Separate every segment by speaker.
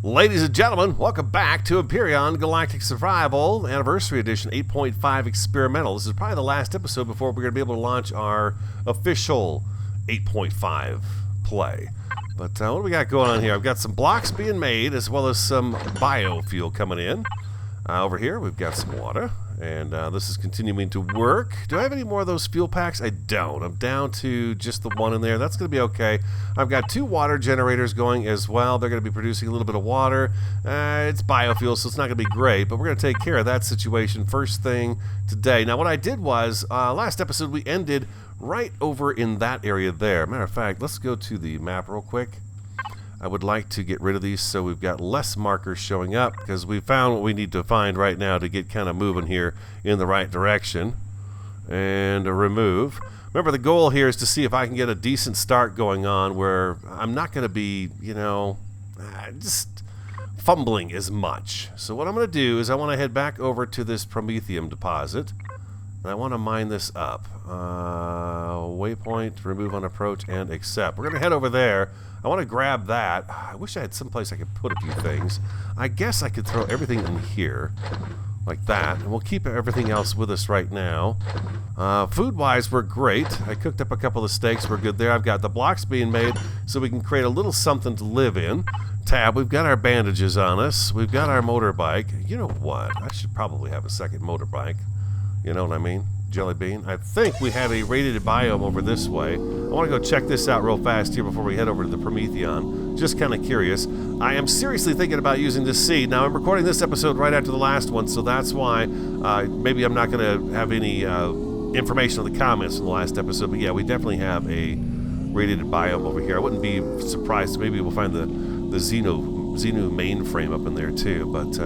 Speaker 1: Ladies and gentlemen, welcome back to Empyrion Galactic Survival Anniversary Edition 8.5 Experimental. This is probably the last episode before we're going to be able to launch our official 8.5 play. But what do we got going on here? I've got some blocks being made as well as some biofuel coming in. Over here we've got some water, and this is continuing to work. Do I have any more of those fuel packs? I don't. I'm down to just the one in there. That's going to be okay. I've got 2 water generators going as well. They're going to be producing a little bit of water. It's biofuel, so it's not going to be great, but we're going to take care of that situation first thing today. Now, what I did was, last episode we ended right over in that area there. Matter of fact, let's go to the map real quick. I would like to get rid of these so we've got less markers showing up, because we found what we need to find right now to get kind of moving here in the right direction. And remove. Remember, the goal here is to see if I can get a decent start going on where I'm not going to be, you know, just fumbling as much. So what I'm going to do is I want to head back over to this Promethium deposit. And I want to mine this up. Waypoint, remove on approach, and accept. We're going to head over there. I want to grab that. I wish I had someplace I could put a few things. I guess I could throw everything in here, like that. And we'll keep everything else with us right now. Food-wise, we're great. I cooked up a couple of steaks. We're good there. I've got the blocks being made so we can create a little something to live in. Tab, we've got our bandages on us. We've got our motorbike. You know what? I should probably have a second motorbike. You know what I mean? Jelly bean. I think we have a radiated biome over this way. I want to go check this out real fast here before we head over to the Promethion. Just kind of curious. I am seriously thinking about using this seed. Now, I'm recording this episode right after the last one, so that's why maybe I'm not going to have any information on the comments from the last episode. But yeah, we definitely have a radiated biome over here. I wouldn't be surprised. Maybe we'll find the Xenu mainframe up in there too. But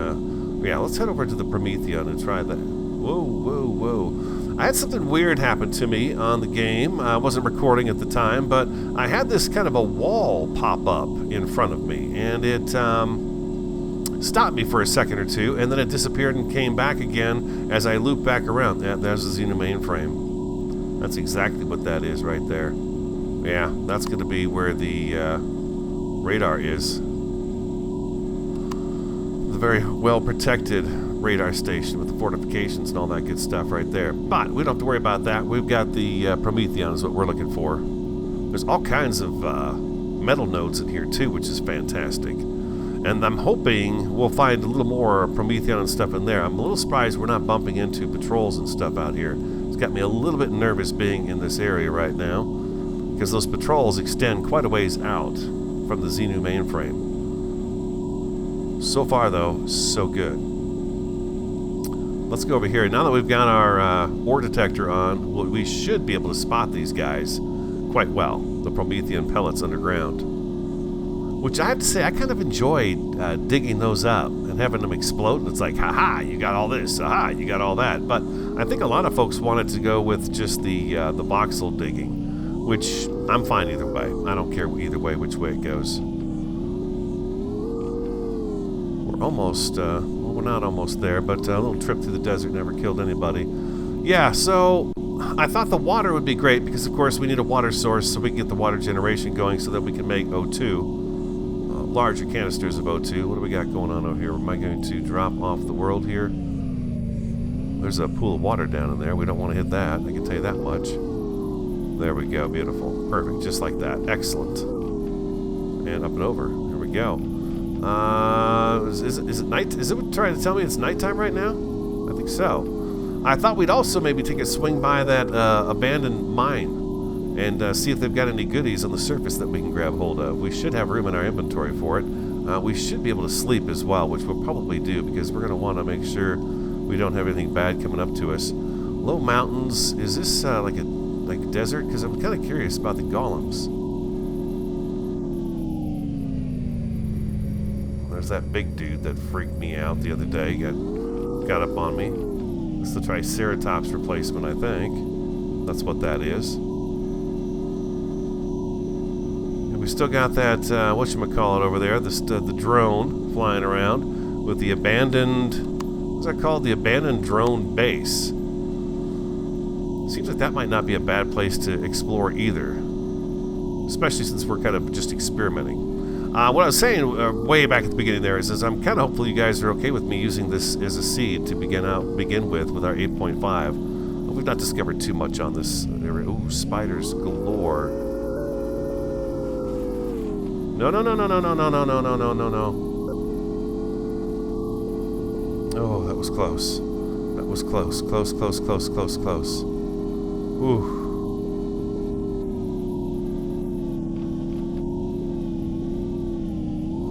Speaker 1: yeah, let's head over to the Promethion and try that. Whoa, whoa, whoa. I had something weird happen to me on the game. I wasn't recording at the time, but I had this kind of a wall pop up in front of me, and it stopped me for a second or two, and then it disappeared and came back again as I looped back around. Yeah, there's the Xenu mainframe. That's exactly what that is right there. Yeah, that's going to be where the radar is. The very well protected radar station with the fortifications and all that good stuff right there. But we don't have to worry about that. We've got the Promethion is what we're looking for. There's all kinds of metal nodes in here too, which is fantastic. And I'm hoping we'll find a little more Promethion and stuff in there. I'm a little surprised we're not bumping into patrols and stuff out here. It's got me a little bit nervous being in this area right now, because those patrols extend quite a ways out from the Xenu mainframe. So far though, so good. Let's go over here. Now that we've got our ore detector on, we should be able to spot these guys quite well, the Promethion pellets underground. Which I have to say, I kind of enjoyed digging those up and having them explode. And it's like, haha, you got all this, haha, you got all that. But I think a lot of folks wanted to go with just the voxel digging, which I'm fine either way. I don't care either way which way it goes. We're almost... we're not almost there, but a little trip through the desert never killed anybody. Yeah, so I thought the water would be great because, of course, we need a water source so we can get the water generation going so that we can make O2, larger canisters of O2. What do we got going on over here? Am I going to drop off the world here? There's a pool of water down in there. We don't want to hit that. I can tell you that much. There we go. Beautiful. Perfect. Just like that. Excellent. And up and over. Here we go. Is it night? Is it trying to tell me it's nighttime right now? I think so. I thought we'd also maybe take a swing by that abandoned mine and see if they've got any goodies on the surface that we can grab hold of. We should have room in our inventory for it. We should be able to sleep as well, which we'll probably do because we're going to want to make sure we don't have anything bad coming up to us. Low mountains. Is this like a desert? Because I'm kind of curious about the golems. There's that big dude that freaked me out the other day. Got up on me. It's the Triceratops replacement, I think. That's what that is. And we still got that, whatchamacallit over there, the drone flying around with the abandoned, what's that called? The abandoned drone base. Seems like that might not be a bad place to explore either. Especially since we're kind of just experimenting. What I was saying way back at the beginning there is I'm kind of hopeful you guys are okay with me using this as a seed to begin with our 8.5. We've not discovered too much on this area. Ooh, spiders galore. No, no, no, no, no, no, no, no, no, no, no, no, no. Oh, that was close. That was close. Close, close, close, close, close. Ooh.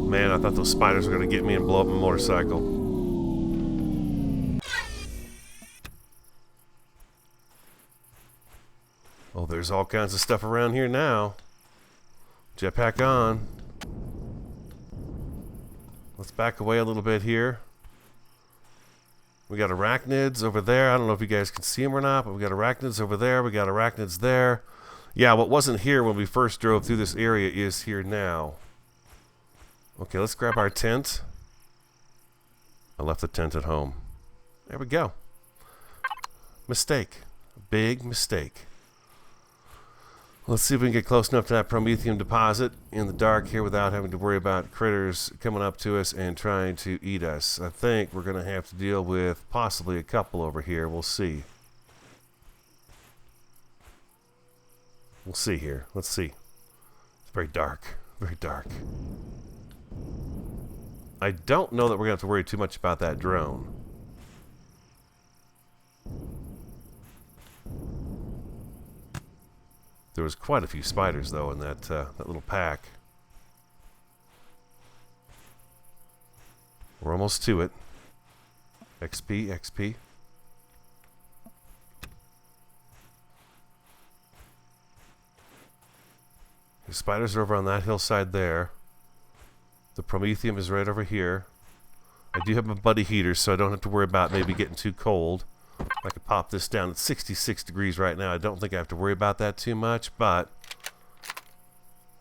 Speaker 1: Man, I thought those spiders were going to get me and blow up my motorcycle. Oh, there's all kinds of stuff around here now. Jetpack on. Let's back away a little bit here. We got arachnids over there. I don't know if you guys can see them or not, but we got arachnids over there. We got arachnids there. Yeah, what wasn't here when we first drove through this area is here now. Okay, let's grab our tent. I left the tent at home. There we go. Mistake. Big mistake. Let's see if we can get close enough to that promethium deposit in the dark here without having to worry about critters coming up to us and trying to eat us. I think we're going to have to deal with possibly a couple over here. We'll see. We'll see here. Let's see. It's very dark. Very dark. I don't know that we're going to have to worry too much about that drone. There was quite a few spiders, though, in that little pack. We're almost to it. XP, XP. The spiders are over on that hillside there. The promethium is right over here. I do have my buddy heater, so I don't have to worry about maybe getting too cold. I could pop this down at 66 degrees right now. I don't think I have to worry about that too much, but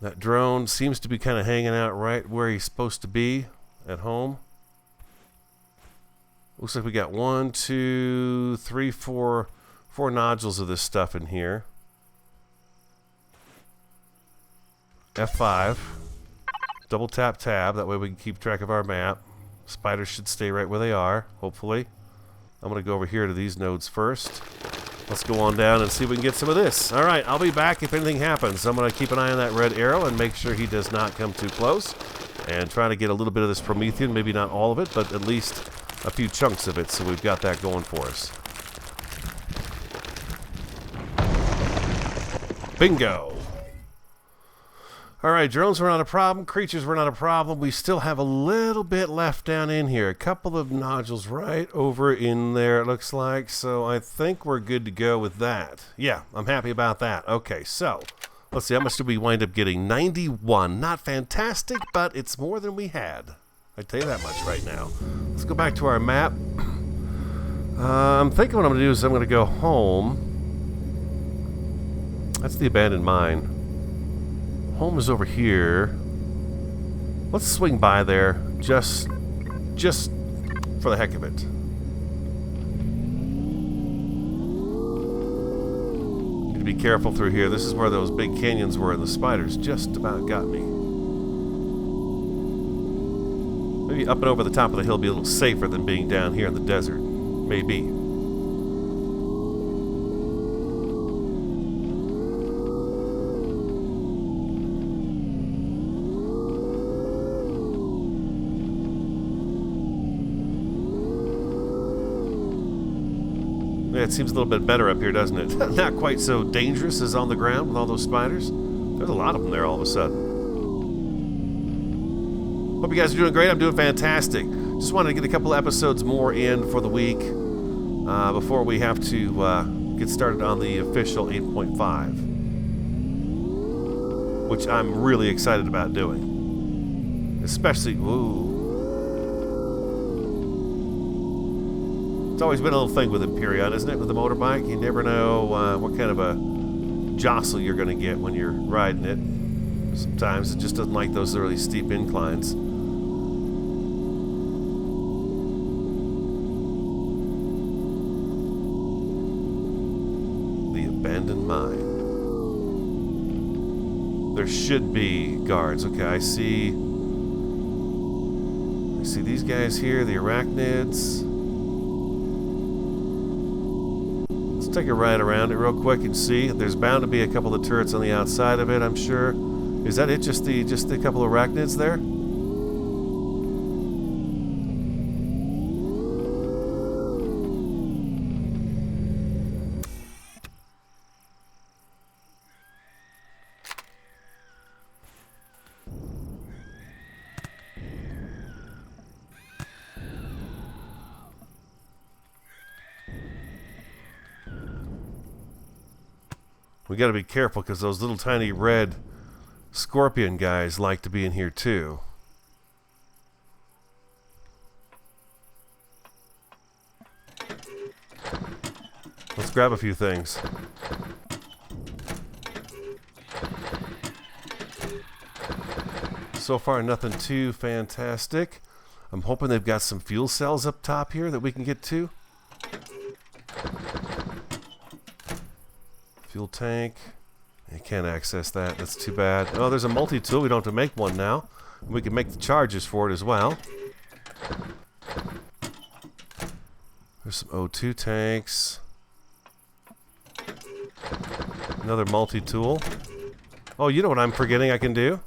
Speaker 1: that drone seems to be kind of hanging out right where he's supposed to be at home. Looks like we got 1, 2, 3, 4 nodules of this stuff in here. F5. Double tap tab. That way we can keep track of our map. Spiders should stay right where they are, hopefully. I'm going to go over here to these nodes first. Let's go on down and see if we can get some of this. Alright, I'll be back if anything happens. I'm going to keep an eye on that red arrow and make sure he does not come too close. And try to get a little bit of this promethium. Maybe not all of it, but at least a few chunks of it. So we've got that going for us. Bingo! Alright, drones were not a problem. Creatures were not a problem. We still have a little bit left down in here. A couple of nodules right over in there, it looks like. So I think we're good to go with that. Yeah, I'm happy about that. Okay, so let's see. How much did we wind up getting? 91. Not fantastic, but it's more than we had. I tell you that much right now. Let's go back to our map. I'm thinking what I'm going to do is I'm going to go home. That's the abandoned mine. Home is over here. Let's swing by there just for the heck of it. Need to be careful through here. This is where those big canyons were and the spiders just about got me. Maybe up and over the top of the hill be a little safer than being down here in the desert. Maybe. Yeah, it seems a little bit better up here, doesn't it? Not quite so dangerous as on the ground with all those spiders. There's a lot of them there all of a sudden. Hope you guys are doing great. I'm doing fantastic. Just wanted to get a couple episodes more in for the week before we have to get started on the official 8.5, which I'm really excited about doing. Especially, ooh. It's always been a little thing with Empyrion, isn't it, with the motorbike? You never know what kind of a jostle you're going to get when you're riding it. Sometimes it just doesn't like those really steep inclines. The abandoned mine. There should be guards. Okay, I see You see these guys here, the arachnids. Let's take a ride around it real quick and see. There's bound to be a couple of turrets on the outside of it, I'm sure. Is that it? Just the couple of arachnids there? We got to be careful because those little tiny red scorpion guys like to be in here too. Let's grab a few things. So far, nothing too fantastic. I'm hoping they've got some fuel cells up top here that we can get to. Fuel tank. You can't access that. That's too bad. Oh, there's a multi-tool. We don't have to make one now. We can make the charges for it as well. There's some O2 tanks. Another multi-tool. Oh, you know what I'm forgetting I can do?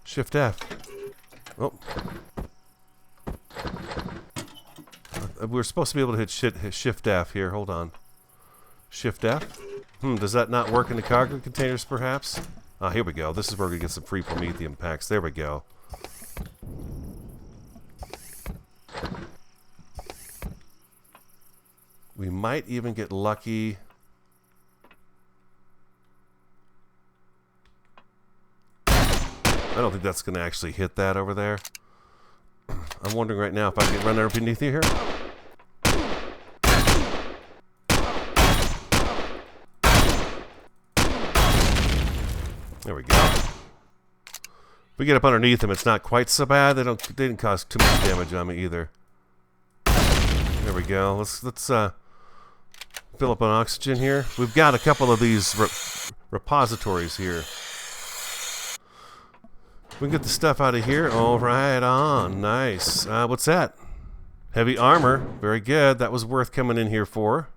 Speaker 1: Shift F. Oh. We're supposed to be able to hit Shift F here. Hold on. Shift F. Does that not work in the cargo containers, perhaps? Ah, here we go. This is where we get some free Prometheum packs. There we go. We might even get lucky. I don't think that's going to actually hit that over there. I'm wondering right now if I can run underneath you here. There we go. If we get up underneath them, it's not quite so bad. They didn't cause too much damage on me either. There we go. Let's fill up on oxygen here. We've got a couple of these repositories here. We can get the stuff out of here. Oh, right on. Nice. What's that? Heavy armor. Very good. That was worth coming in here for.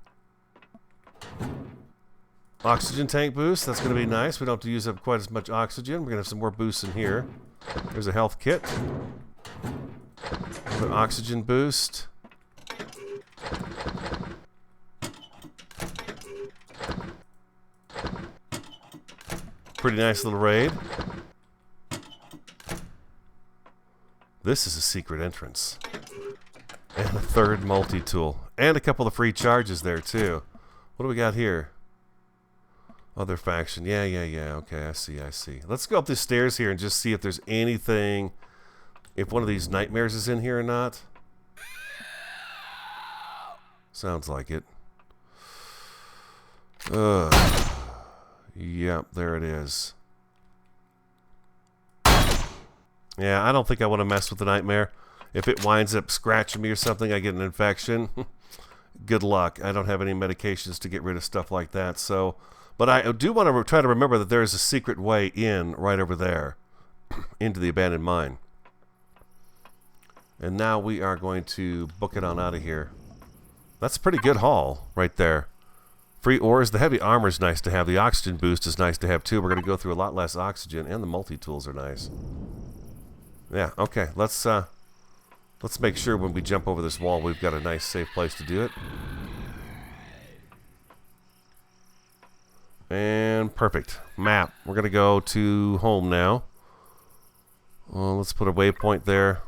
Speaker 1: Oxygen tank boost. That's going to be nice. We don't have to use up quite as much oxygen. We're going to have some more boosts in here. There's a health kit. Another oxygen boost. Pretty nice little raid. This is a secret entrance. And a third multi-tool. And a couple of free charges there, too. What do we got here? Other faction. Yeah. Okay, I see. Let's go up the stairs here and just see if there's anything... If one of these nightmares is in here or not. Sounds like it. Yep, there it is. Yeah, I don't think I want to mess with the nightmare. If it winds up scratching me or something, I get an infection. Good luck. I don't have any medications to get rid of stuff like that. So, but I do want to try to remember that there is a secret way in right over there into the abandoned mine. And now we are going to book it on out of here. That's a pretty good haul right there. Free ores. The heavy armor is nice to have. The oxygen boost is nice to have too. We're going to go through a lot less oxygen, and the multi-tools are nice. Yeah, okay. Let's make sure when we jump over this wall we've got a nice safe place to do it. And perfect. Map. We're going to go to home now. Let's put a waypoint there.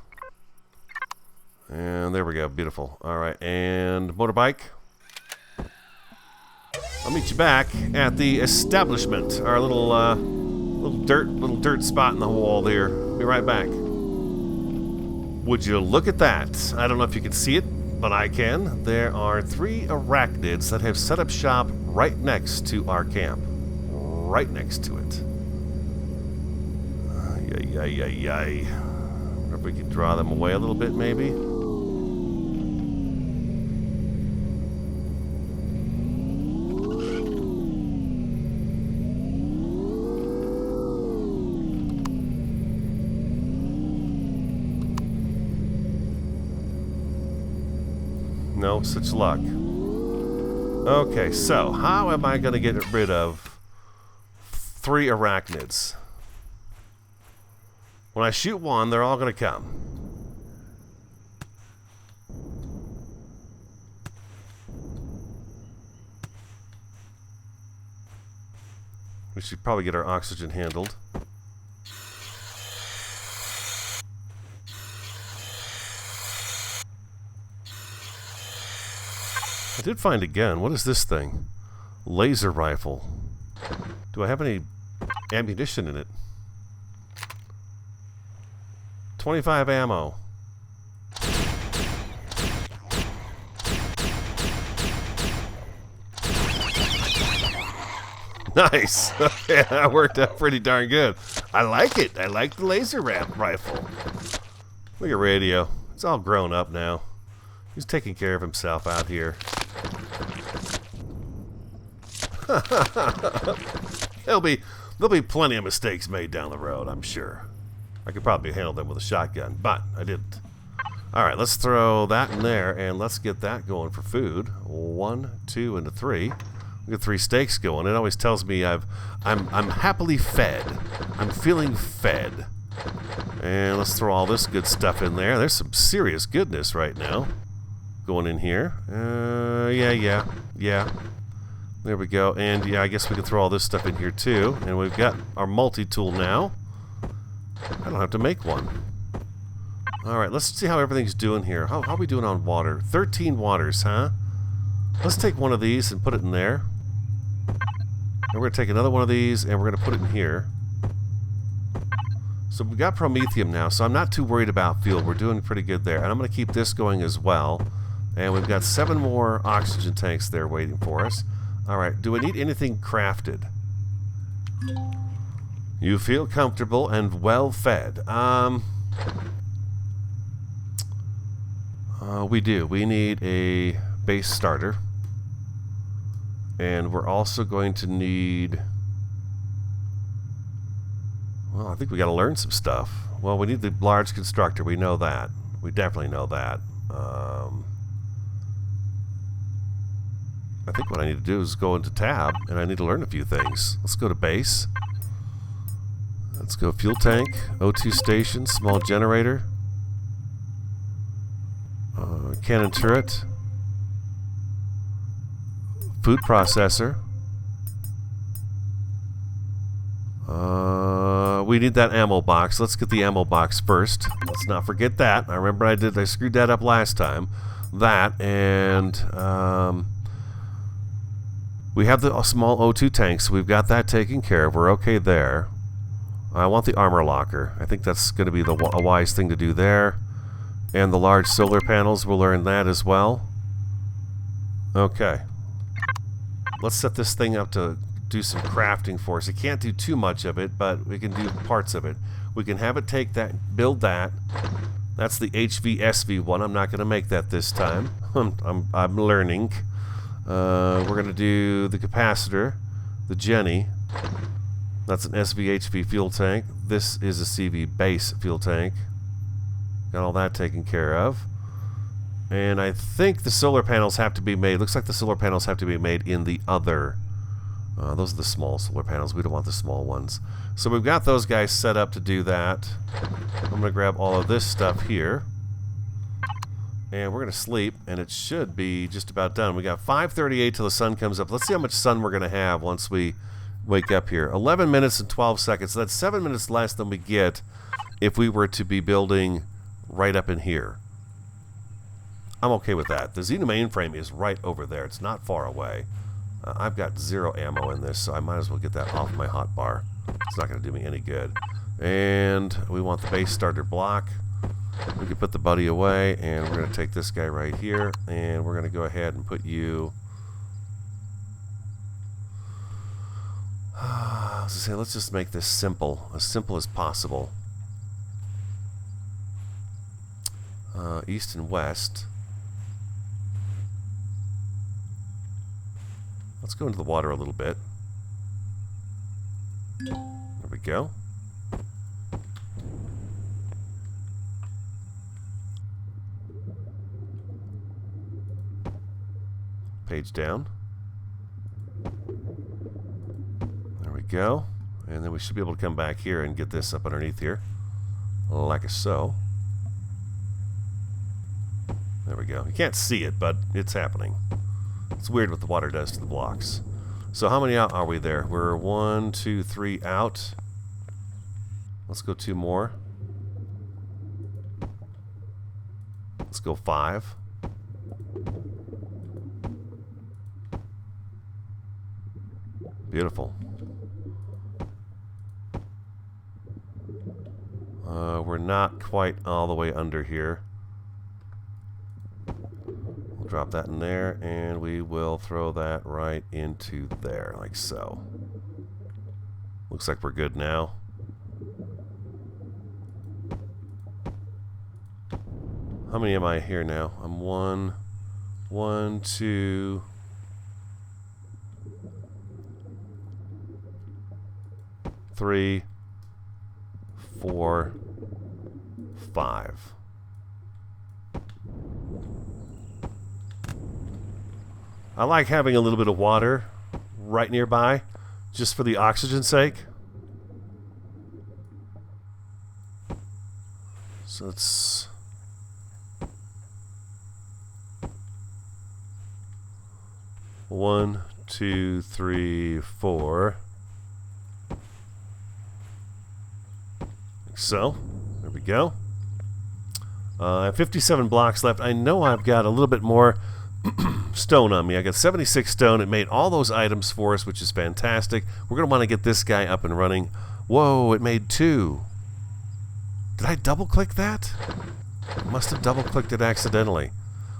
Speaker 1: And there we go. Beautiful. Alright, and motorbike. I'll meet you back at the establishment. Our little dirt spot in the wall there. Be right back. Would you look at that? I don't know if you can see it, but I can. There are 3 arachnids that have set up shop right next to our camp. Right next to it. Yay. Wonder if we could draw them away a little bit, maybe. No such luck. Okay, so how am I going to get rid of 3 arachnids? When I shoot one, they're all going to come. We should probably get our oxygen handled. I did find a gun. What is this thing? Laser rifle. Do I have any ammunition in it? 25 ammo. Nice. Okay, that worked out pretty darn good. I like it. I like the laser rifle. Look at Radio. It's all grown up now. He's taking care of himself out here. There'll be plenty of mistakes made down the road, I'm sure. I could probably handle them with a shotgun, but I didn't. Alright, let's throw that in there, and let's get that going for food. 1, 2, and 3. We got 3 steaks going. It always tells me I'm happily fed. I'm feeling fed. And let's throw all this good stuff in there. There's some serious goodness right now going in here. Yeah. There we go. And yeah, I guess we can throw all this stuff in here too. And we've got our multi-tool now. I don't have to make one. Alright, let's see how everything's doing here. How are we doing on water? 13 waters, huh? Let's take one of these and put it in there. And we're going to take another one of these and we're going to put it in here. So we've got promethium now, so I'm not too worried about fuel. We're doing pretty good there. And I'm going to keep this going as well. And we've got 7 more oxygen tanks there waiting for us. Alright, do we need anything crafted? You feel comfortable and well fed. We do. We need a base starter. And we're also going to need... Well, I think we got to learn some stuff. Well, we need the large constructor. We know that. We definitely know that. I think what I need to do is go into tab, and I need to learn a few things. Let's go to base. Let's go fuel tank, O2 station, small generator, cannon turret, food processor. We need that ammo box. Let's get the ammo box first. Let's not forget that. I remember I screwed that up last time. That, and we have the small O2 tanks. So we've got that taken care of. We're okay there. I want the armor locker. I think that's going to be a wise thing to do there. And the large solar panels, we'll learn that as well. Okay. Let's set this thing up to do some crafting for us. It can't do too much of it, but we can do parts of it. We can have it take that, build that. That's the HVSV one. I'm not going to make that this time. I'm learning. We're going to do the capacitor, the Jenny. That's an SVHV fuel tank. This is a CV base fuel tank. Got all that taken care of. And I think the solar panels have to be made. Looks like the solar panels have to be made in the other. Those are the small solar panels. We don't want the small ones. So we've got those guys set up to do that. I'm going to grab all of this stuff here. And we're going to sleep. And it should be just about done. We got 5:38 till the sun comes up. Let's see how much sun we're going to have once we wake up here. 11 minutes and 12 seconds. So that's 7 minutes less than we get if we were to be building right up in here. I'm okay with that. The Xena mainframe is right over there. It's not far away. I've got 0 ammo in this, so I might as well get that off my hotbar. It's not going to do me any good. And we want the base starter block. We can put the buddy away, and we're going to take this guy right here, and we're going to go ahead and put you... let's just make this simple as possible. East and west. Let's go into the water a little bit. There we go. page down. There we go. And then we should be able to come back here and get this up underneath here. Like so. There we go. You can't see it, but it's happening. It's weird what the water does to the blocks. So how many out are we there? We're 1, 2, 3 out. Let's go 2 more. Let's go 5. Beautiful. We're not quite all the way under here. We'll drop that in there, and we will throw that right into there, like so. Looks like we're good now. How many am I here now? I'm 1, 2, 3, 4, 5. I like having a little bit of water right nearby, just for the oxygen's sake. So it's... One, 2, 3, 4. Like so. There we go. I have 57 blocks left. I know I've got a little bit more stone on me. I got 76 stone. It made all those items for us, which is fantastic. We're going to want to get this guy up and running. Whoa, it made 2. Did I double-click that? I must have double-clicked it accidentally.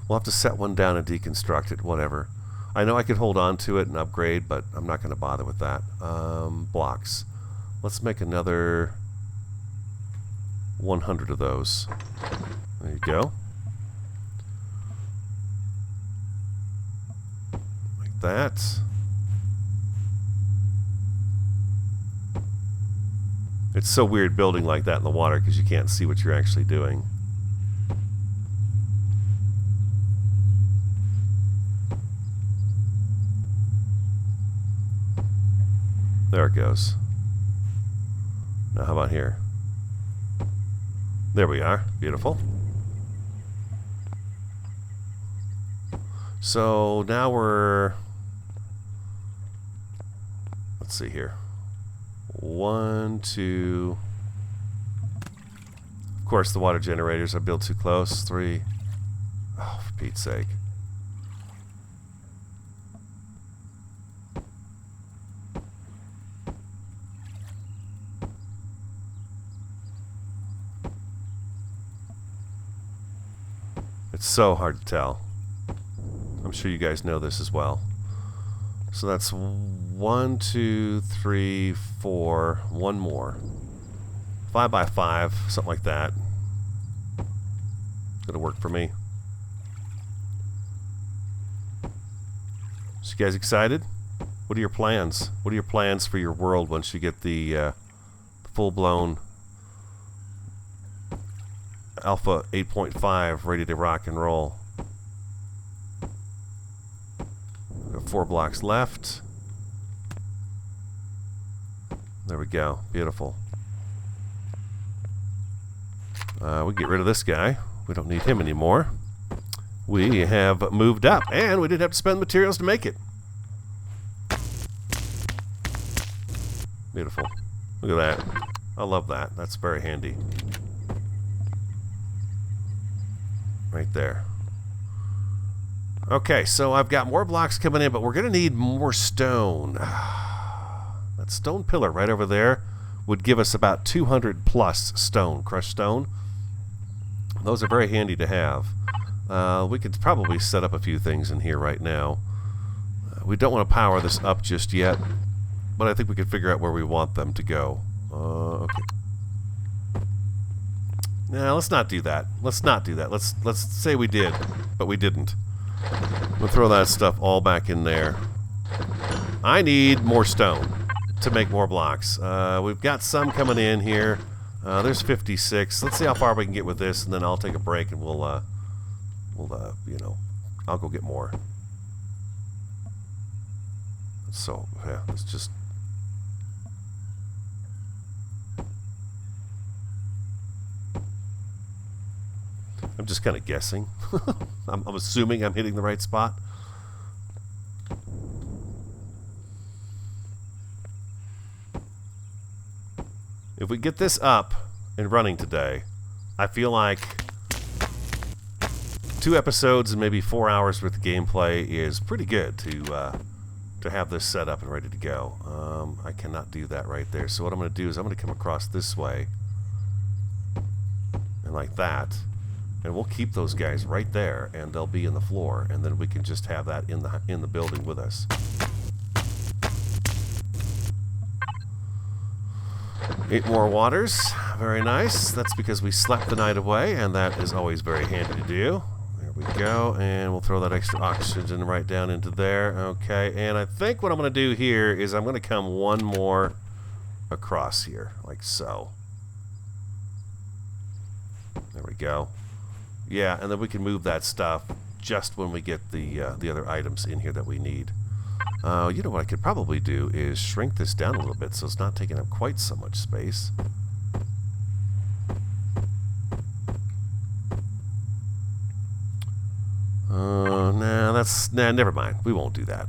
Speaker 1: We'll have to set one down and deconstruct it, whatever. I know I could hold on to it and upgrade, but I'm not going to bother with that. Blocks. Let's make another 100 of those. There you go. Like that. It's so weird building like that in the water because you can't see what you're actually doing. There it goes. Now how about here? There we are. Beautiful. So now we're... Let's see here. 1, 2... Of course the water generators are built too close. 3... Oh, for Pete's sake. It's so hard to tell. I'm sure you guys know this as well. So that's 1, 2, 3, 4. One more. 5 by 5, something like that. Gonna work for me. So you guys excited? What are your plans? What are your plans for your world once you get the full-blown Alpha 8.5 ready to rock and roll? We have 4 blocks left. There we go. Beautiful. We get rid of this guy. We don't need him anymore. We have moved up, and we didn't have to spend materials to make it. Beautiful. Look at that. I love that. That's very handy. Right there. Okay, so I've got more blocks coming in, but we're going to need more stone. That stone pillar right over there would give us about 200 plus stone, crushed stone. Those are very handy to have. We could probably set up a few things in here right now. We don't want to power this up just yet, but I think we could figure out where we want them to go. Okay. Nah, let's not do that. Let's not do that. Let's say we did, but we didn't. We'll throw that stuff all back in there. I need more stone to make more blocks. We've got some coming in here. There's 56. Let's see how far we can get with this, and then I'll take a break, and we'll you know, I'll go get more. So, yeah, it's just... I'm just kind of guessing. I'm assuming I'm hitting the right spot. If we get this up and running today, I feel like 2 episodes and maybe 4 hours worth of gameplay is pretty good to have this set up and ready to go. I cannot do that right there. So what I'm going to do is I'm going to come across this way and like that, and we'll keep those guys right there, and they'll be in the floor, and then we can just have that in the building with us. 8 more waters. Very nice. That's because we slept the night away, and that is always very handy to do. There we go, and we'll throw that extra oxygen right down into there. Okay, and I think what I'm going to do here is I'm going to come one more across here, like so. There we go. Yeah, and then we can move that stuff just when we get the other items in here that we need. You know what I could probably do is shrink this down a little bit so it's not taking up quite so much space. Nah, never mind. We won't do that.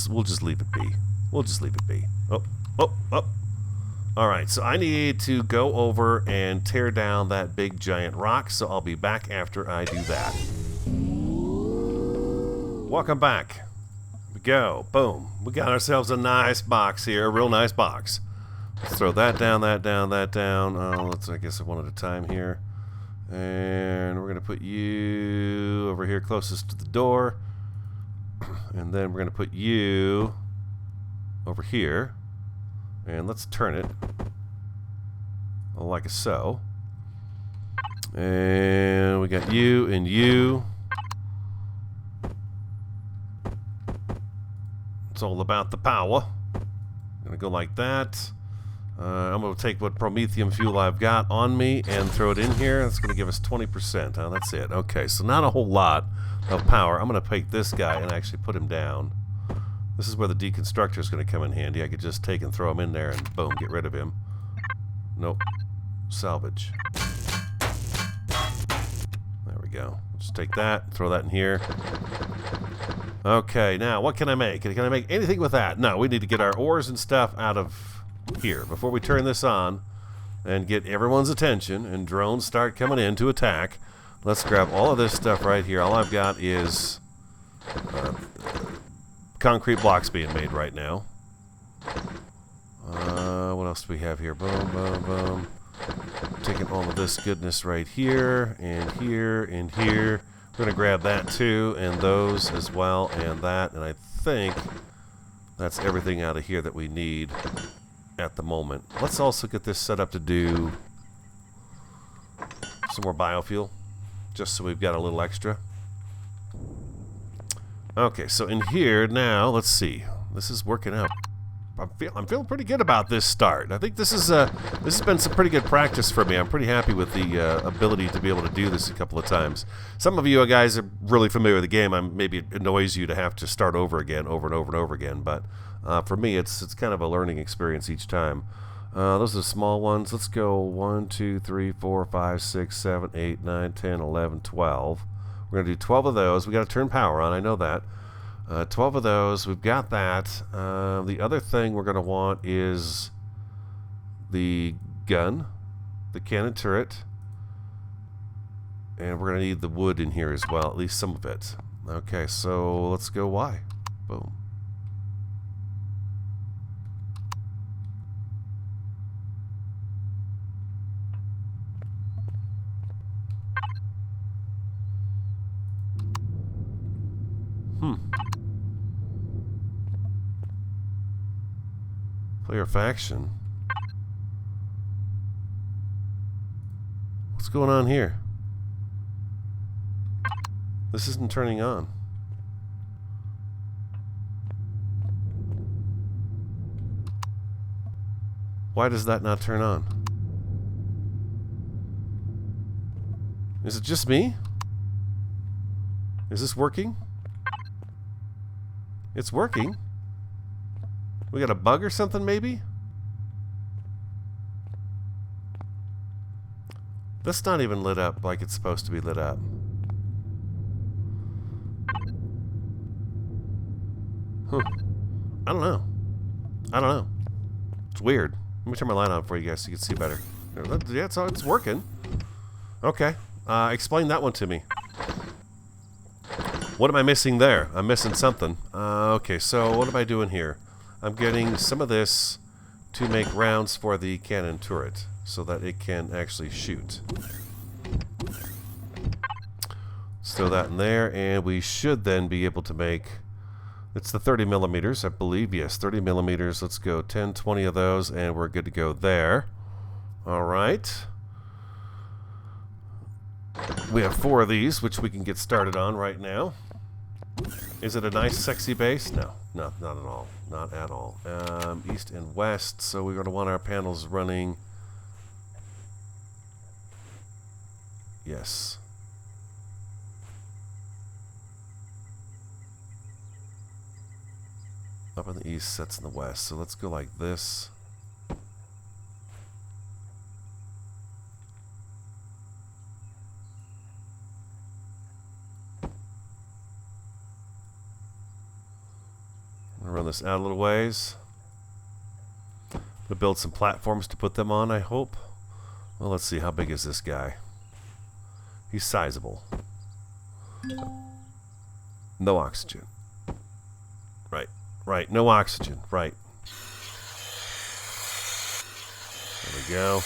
Speaker 1: We'll just leave it be. We'll just leave it be. Oh. Alright, so I need to go over and tear down that big giant rock, so I'll be back after I do that. Welcome back. Here we go. Boom. We got ourselves a nice box here, a real nice box. Let's throw that down, that down, that down. Let's, I guess, one at a time here. And we're going to put you over here closest to the door. And then we're going to put you over here. And let's turn it like so. And we got you and you. It's all about the power. Gonna go like that. I'm gonna take what promethium fuel I've got on me and throw it in here. That's gonna give us 20%. That's it. Okay, so not a whole lot of power. I'm gonna take this guy and actually put him down. This is where the deconstructor is going to come in handy. I could just take and throw him in there and boom, get rid of him. Nope. Salvage. There we go. Just take that, throw that in here. Okay, now what can I make? Can I make anything with that? No, we need to get our ores and stuff out of here before we turn this on and get everyone's attention and drones start coming in to attack. Let's grab all of this stuff right here. All I've got is concrete blocks being made right now. What else do we have here? Boom, boom, boom. Taking all of this goodness right here, and here, and here. We're going to grab that too, and those as well, and that. And I think that's everything out of here that we need at the moment. Let's also get this set up to do some more biofuel, just so we've got a little extra. Okay, so in here now, let's see. This is working out. I'm feeling pretty good about this start. I think this has been some pretty good practice for me. I'm pretty happy with the ability to be able to do this a couple of times. Some of you guys are really familiar with the game. Maybe it annoys you to have to start over again, over and over and over again. But for me, it's kind of a learning experience each time. Those are the small ones. Let's go 1, 2, 3, 4, 5, 6, 7, 8, 9, 10, 11, 12. We're going to do 12 of those. We got to turn power on. I know that. 12 of those. We've got that. The other thing we're going to want is the gun, the cannon turret, and we're going to need the wood in here as well, at least some of it. Okay, so let's go Y. Boom. Player faction. What's going on here? This isn't turning on. Why does that not turn on? Is it just me? Is this working? It's working. We got a bug or something, maybe? That's not even lit up like it's supposed to be lit up. Huh. I don't know. I don't know. It's weird. Let me turn my light on for you guys so you can see better. Yeah, it's working. Okay. Explain that one to me. What am I missing there? I'm missing something. Okay, so what am I doing here? I'm getting some of this to make rounds for the cannon turret so that it can actually shoot. Let's throw that in there, and we should then be able to make... It's the 30 millimeters, I believe. Yes, 30 millimeters. Let's go 10, 20 of those, and we're good to go there. All right. We have 4 of these, which we can get started on right now. Is it a nice, sexy base? No, not at all. Not at all. East and west, so we're going to want our panels running. Yes. Up in the east, sets in the west. So let's go like this. I'm gonna run this out a little ways. I'm gonna build some platforms to put them on, I hope. Well, let's see. How big is this guy? He's sizable. No oxygen. Right, no oxygen. Right. There we go.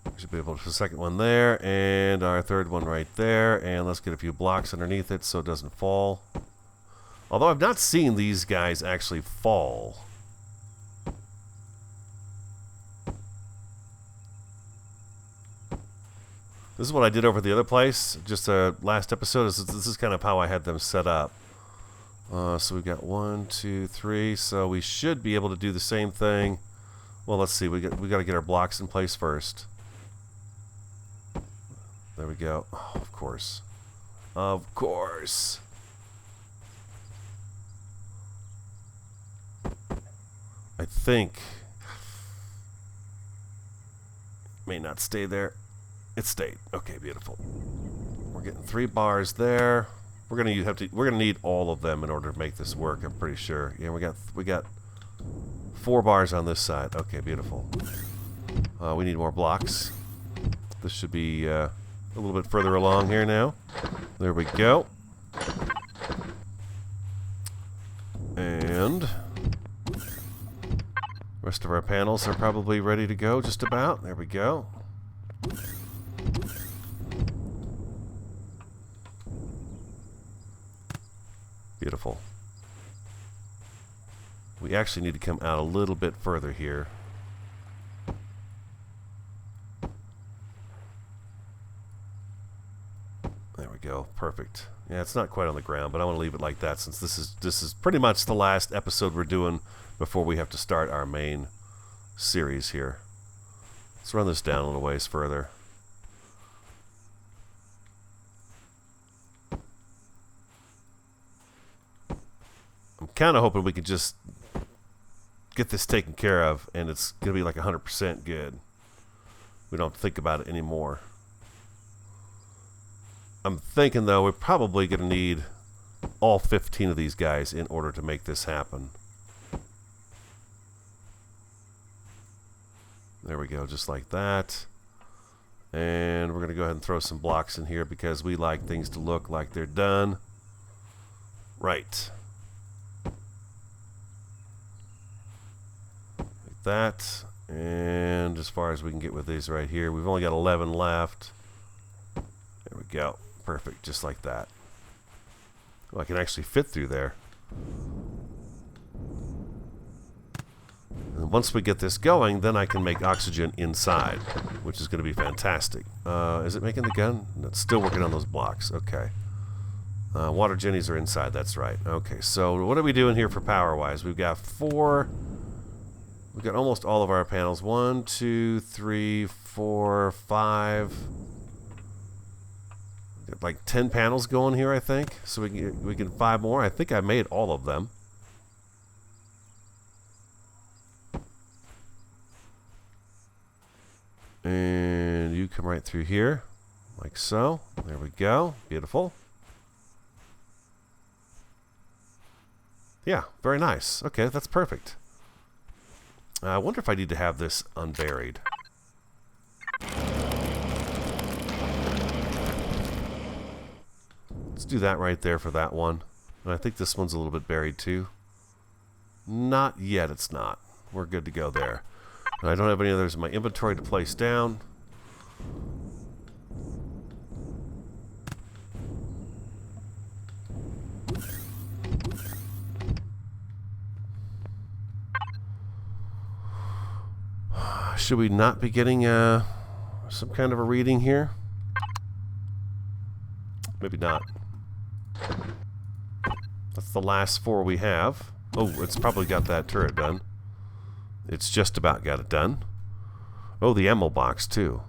Speaker 1: We should be able to put the second one there, and our third one right there. And let's get a few blocks underneath it so it doesn't fall. Although I've not seen these guys actually fall. This is what I did over the other place. Just last episode. This is kind of how I had them set up. So we've got 1, 2, 3. So we should be able to do the same thing. Well, let's see. We got to get our blocks in place first. There we go. Oh, of course. Of course. I think may not stay there. It stayed. Okay, beautiful. We're getting 3 bars there. We're gonna need all of them in order to make this work. I'm pretty sure. Yeah, we got 4 bars on this side. Okay, beautiful. We need more blocks. This should be a little bit further along here now. There we go. And rest of our panels are probably ready to go. Just about. There we go. Beautiful. We actually need to come out a little bit further here. There we go. Perfect. Yeah, it's not quite on the ground, but I want to leave it like that since this is pretty much the last episode we're doing before we have to start our main series here. Let's run this down a little ways further. I'm kind of hoping we can just get this taken care of and it's going to be like 100% good. We don't have to think about it anymore. I'm thinking, though, we're probably going to need all 15 of these guys in order to make this happen. There we go, just like that. And we're going to go ahead and throw some blocks in here because we like things to look like they're done. Right. That, and as far as we can get with these right here, we've only got 11 left. There we go. Perfect, just like that. Oh, I can actually fit through there. And once we get this going, then I can make oxygen inside, which is going to be fantastic. Is it making the gun? No, it's still working on those blocks. Okay. Water jennies are inside, that's right. Okay, so what are we doing here for power-wise? We've got 4... We've got almost all of our panels. 1, 2, 3, 4, 5. Got like 10 panels going here, I think. So we can 5 more. I think I made all of them. And you come right through here, like so. There we go. Beautiful. Yeah, very nice. Okay, that's perfect. I wonder if I need to have this unburied. Let's do that right there for that one. And I think this one's a little bit buried too. Not yet, it's not. We're good to go there. And I don't have any others in my inventory to place down. Should we not be getting some kind of a reading here? Maybe not. That's the last 4 we have. Oh, it's probably got that turret done. It's just about got it done. Oh, the ammo box too.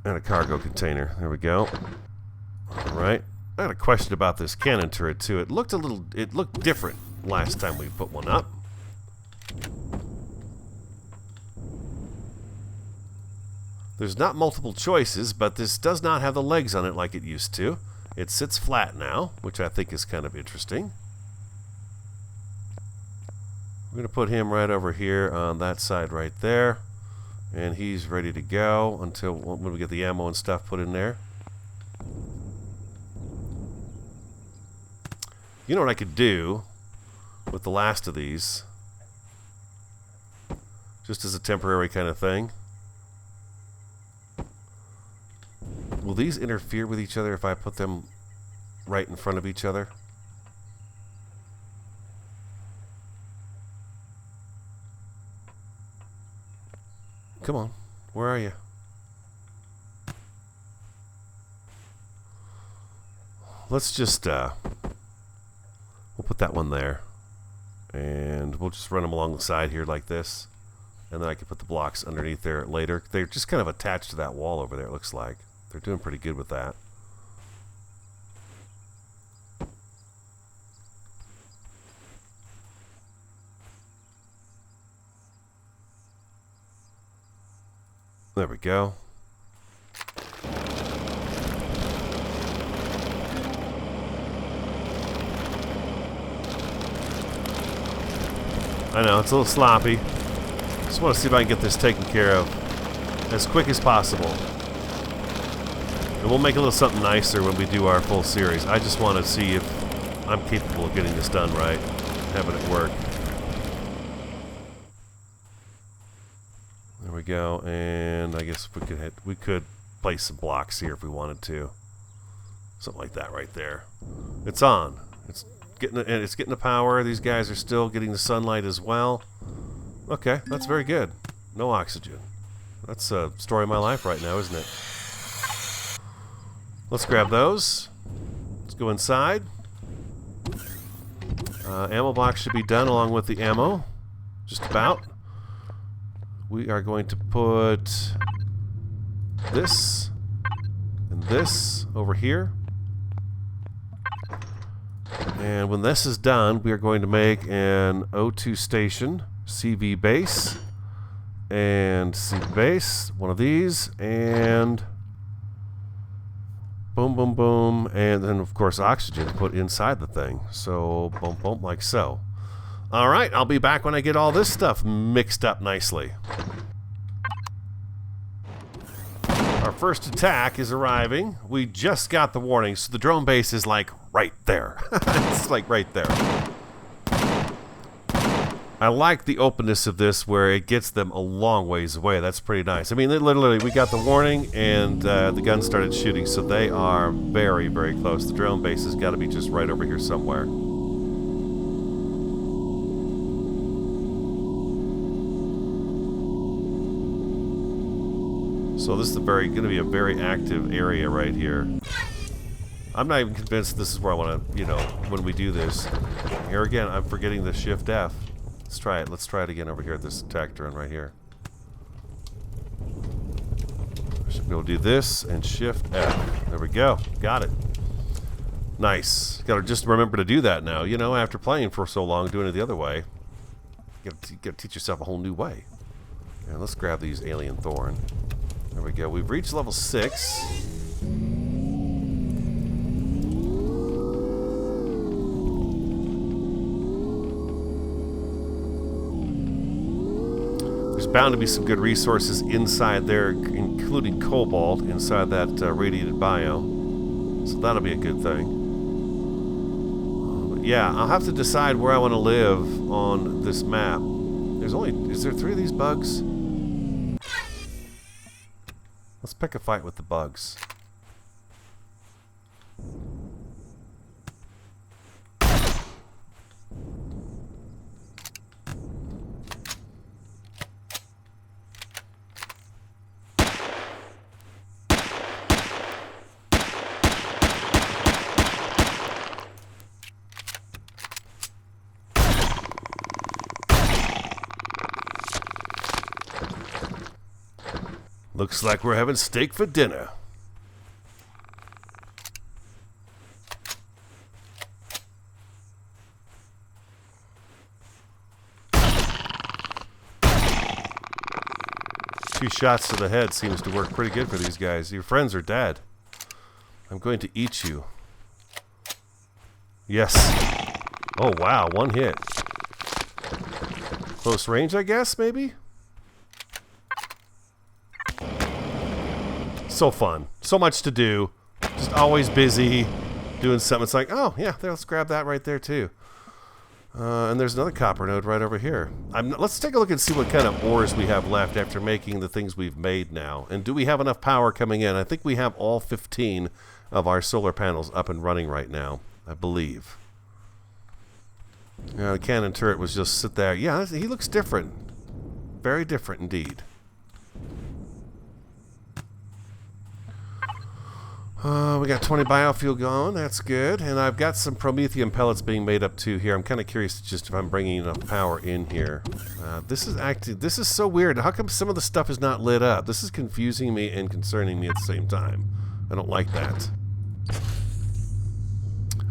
Speaker 1: And a cargo container. There we go. Alright. I had a question about this cannon turret too. It looked different last time we put one up. There's not multiple choices, but this does not have the legs on it like it used to. It sits flat now, which I think is kind of interesting. We're going to put him right over here on that side right there. And he's ready to go until when we get the ammo and stuff put in there. You know what I could do with the last of these? Just as a temporary kind of thing. Will these interfere with each other if I put them right in front of each other? Come on, where are you? Let's just, we'll put that one there. And we'll just run them along the side here like this. And then I can put the blocks underneath there later. They're just kind of attached to that wall over there, it looks like. They're doing pretty good with that. There we go. I know, it's a little sloppy. Just want to see if I can get this taken care of as quick as possible. And we'll make a little something nicer when we do our full series. I just want to see if I'm capable of getting this done right, having it work. There we go, and I guess we could place some blocks here if we wanted to. Something like that right there. It's on. It's getting the power. These guys are still getting the sunlight as well. Okay, that's very good. No oxygen. That's a story of my life right now, isn't it? Let's grab those. Let's go inside. Ammo box should be done along with the ammo. Just about. We are going to put this and this over here. And when this is done, we are going to make an O2 station, CV base, and CV base, one of these, and boom, boom, boom, and then of course oxygen put inside the thing. So boom, boom, like so. Alright, I'll be back when I get all this stuff mixed up nicely. Our first attack is arriving. We just got the warning, so the drone base is like right there. It's like right there. I like the openness of this where it gets them a long ways away. That's pretty nice. I mean, literally, we got the warning and the gun started shooting, so they are very, very close. The drone base has got to be just right over here somewhere. So this is going to be a very active area right here. I'm not even convinced this is where I want to, when we do this. Here again, I'm forgetting the Shift F. Let's try it. Let's try it again over here at this attack turn right here. I should be able to do this and Shift F. There we go. Got it. Nice. Got to just remember to do that now. After playing for so long, doing it the other way. You gotta teach yourself a whole new way. And let's grab these alien thorn. There we go. We've reached level 6. There's bound to be some good resources inside there, including cobalt inside that radiated bio. So that'll be a good thing. But yeah, I'll have to decide where I want to live on this map. Is there 3 of these bugs? Let's pick a fight with the bugs. Looks like we're having steak for dinner. Two shots to the head seems to work pretty good for these guys. Your friends are dead. I'm going to eat you. Yes. Oh, wow. One hit. Close range, I guess, maybe? So fun. So much to do. Just always busy doing something. It's like, oh, yeah, let's grab that right there, too. And there's another copper node right over here. Let's take a look and see what kind of ores we have left after making the things we've made now. And do we have enough power coming in? I think we have all 15 of our solar panels up and running right now, I believe. The cannon turret was just sit there. Yeah, he looks different. Very different indeed. We got 20 biofuel going. That's good. And I've got some promethium pellets being made up too here. I'm kind of curious just if I'm bringing enough power in here. This is so weird. How come some of the stuff is not lit up? This is confusing me and concerning me at the same time. I don't like that.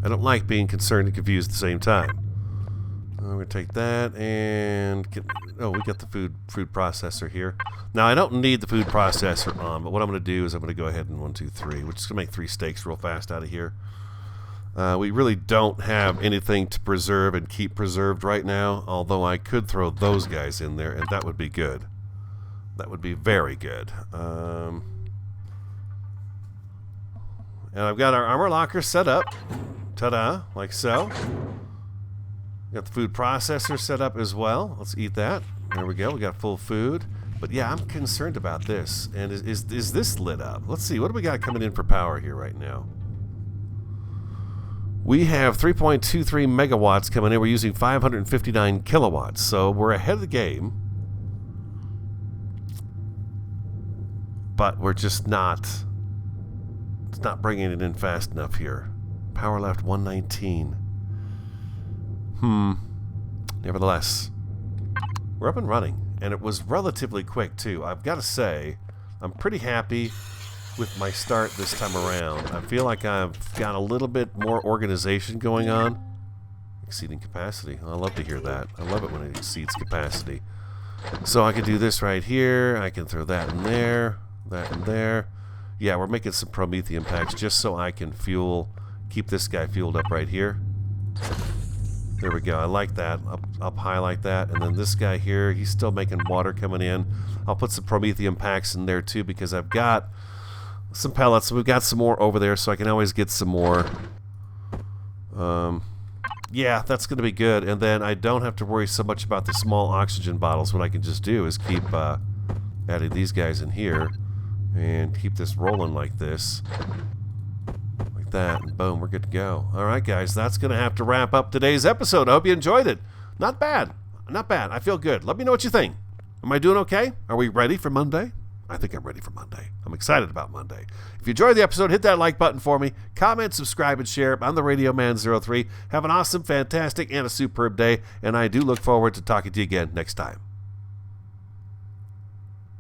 Speaker 1: I don't like being concerned and confused at the same time. We're going to take that and get... Oh, we got the food processor here. Now, I don't need the food processor on, but what I'm going to do is I'm going to go ahead and 1, 2, 3. We're just going to make 3 steaks real fast out of here. We really don't have anything to preserve and keep preserved right now, although I could throw those guys in there, and that would be good. That would be very good. And I've got our armor locker set up. Ta-da, like so. Got the food processor set up as well. Let's eat that. There we go. We got full food. But yeah, I'm concerned about this. And is this lit up? Let's see. What do we got coming in for power here right now? We have 3.23 megawatts coming in. We're using 559 kilowatts. So we're ahead of the game. But we're just not... It's not bringing it in fast enough here. Power left 119. Nevertheless, we're up and running, and it was relatively quick too. I've got to say, I'm pretty happy with my start this time around. I feel like I've got a little bit more organization going on. Exceeding capacity. I love to hear that. I love it when it exceeds capacity. So I can do this right here. I can throw that in there, that in there. Yeah, we're making some promethium packs just so I can keep this guy fueled up right here. There we go. I like that. Up high like that. And then this guy here, he's still making water coming in. I'll put some promethium packs in there too because I've got some pellets. We've got some more over there, so I can always get some more. Yeah, that's going to be good. And then I don't have to worry so much about the small oxygen bottles. What I can just do is keep adding these guys in here and keep this rolling like this. That and boom, we're good to go. Alright guys, that's gonna have to wrap up today's episode. I hope you enjoyed it. Not bad. Not bad. I feel good. Let me know what you think. Am I doing okay? Are we ready for Monday? I think I'm ready for Monday. I'm excited about Monday. If you enjoyed the episode, hit that like button for me. Comment, subscribe, and share. I'm the Radio Man 03. Have an awesome, fantastic, and a superb day, and I do look forward to talking to you again next time.